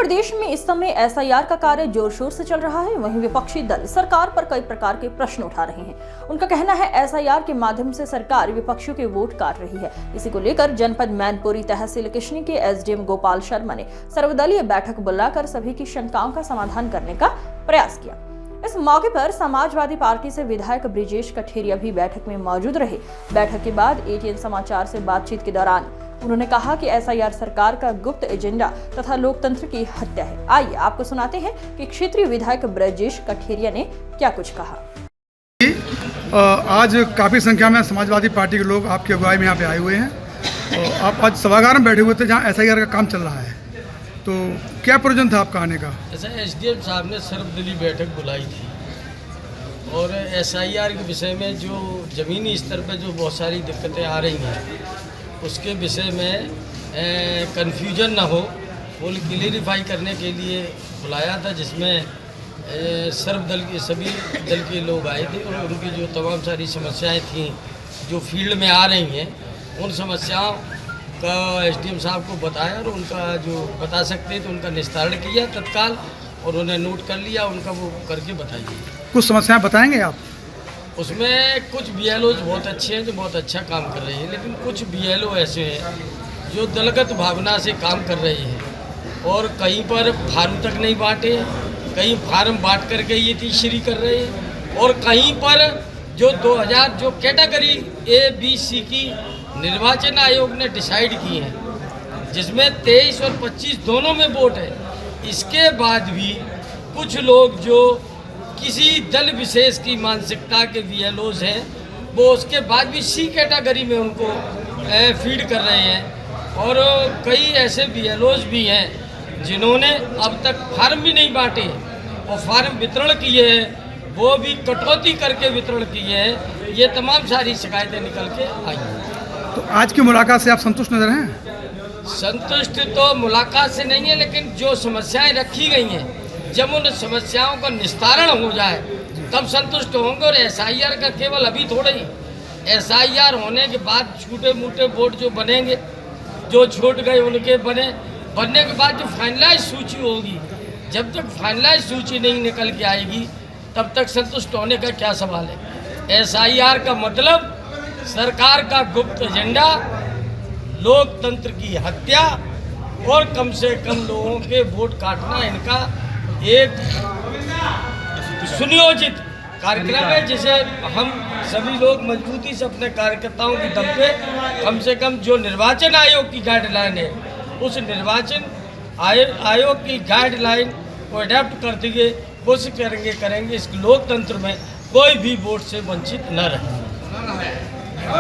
प्रदेश में इस समय एसआईआर का कार्य जोर शोर से चल रहा है। वहीं विपक्षी दल सरकार पर कई प्रकार के प्रश्न उठा रहे हैं। उनका कहना है एसआईआर के माध्यम से सरकार विपक्षियों के वोट काट रही है। इसी को लेकर जनपद मैनपुरी तहसील किशनी के एसडीएम गोपाल शर्मा ने सर्वदलीय बैठक बुलाकर सभी की शंकाओं का समाधान करने का प्रयास किया। इस मौके पर समाजवादी पार्टी से विधायक ब्रिजेश कठेरिया भी बैठक में मौजूद रहे। बैठक के बाद एटीएन समाचार से बातचीत के दौरान उन्होंने कहा कि एसआईआर सरकार का गुप्त एजेंडा तथा लोकतंत्र की हत्या है। आइए आपको सुनाते हैं कि क्षेत्रीय विधायक ब्रिजेश कठेरिया ने क्या कुछ कहा। आज काफ़ी संख्या में समाजवादी पार्टी के लोग आपकी अगुवाई में यहाँ पे आए हुए हैं और आप आज सभागार में बैठे हुए थे जहाँ एसआईआर का काम चल रहा है, तो क्या प्रयोजन था आपका आने का? ऐसा एसडीएम साहब ने सर्वदलीय बैठक बुलाई थी और एसआईआर के विषय में जो ज़मीनी स्तर पर जो बहुत सारी दिक्कतें आ रही हैं उसके विषय में कन्फ्यूजन ना हो वो क्लियरिफाई करने के लिए बुलाया था, जिसमें सर्वदल के सभी दल के लोग आए थे और उनकी जो तमाम सारी समस्याएं थीं जो फील्ड में आ रही हैं उन समस्याओं का एसडीएम साहब को बताया और उनका जो बता सकते तो उनका निस्तारण किया तत्काल और उन्हें नोट कर लिया, उनका वो करके बताइए। कुछ समस्याएं बताएंगे आप? उसमें कुछ बीएलओज बहुत अच्छे हैं जो बहुत अच्छा काम कर रहे हैं, लेकिन कुछ बीएलओ ऐसे हैं जो दलगत भावना से काम कर रहे हैं और कहीं पर फार्म तक नहीं बांटे, कहीं फार्म बांट करके ये तीसरी कर रहे हैं और कहीं पर जो 2000 जो कैटेगरी ए बी सी की निर्वाचन आयोग ने डिसाइड की है जिसमें 23 और 25 दोनों में वोट है, इसके बाद भी कुछ लोग जो किसी दल विशेष की मानसिकता के बीएलओज हैं वो उसके बाद भी सी कैटेगरी में उनको फीड कर रहे हैं और कई ऐसे बीएलओज भी हैं जिन्होंने अब तक फार्म भी नहीं बांटे और फार्म वितरण किए हैं, वो भी कटौती करके वितरण किए हैं। ये तमाम सारी शिकायतें निकल के आई हैं। तो आज की मुलाकात से आप संतुष्ट नजर हैं? संतुष्ट तो मुलाकात से नहीं है, लेकिन जो समस्याएं रखी गई हैं जब उन समस्याओं का निस्तारण हो जाए तब संतुष्ट होंगे। और एसआईआर का केवल अभी थोड़ा ही, एसआईआर होने के बाद छूटे मूटे वोट जो बनेंगे, जो छूट गए उनके बनने के बाद जो फाइनलाइज सूची होगी, जब तक फाइनलाइज सूची नहीं निकल के आएगी तब तक संतुष्ट होने का क्या सवाल है। एसआईआर का मतलब सरकार का गुप्त एजेंडा, लोकतंत्र की हत्या और कम से कम लोगों के वोट काटना इनका एक सुनियोजित कार्यक्रम है, जिसे हम सभी लोग मजबूती से अपने कार्यकर्ताओं की दम पे कम से कम जो निर्वाचन आयोग की गाइडलाइन है उस निर्वाचन आयोग की गाइडलाइन को अडेप्ट करते हुए कोशिश करेंगे इस लोकतंत्र में कोई भी वोट से वंचित न रहे।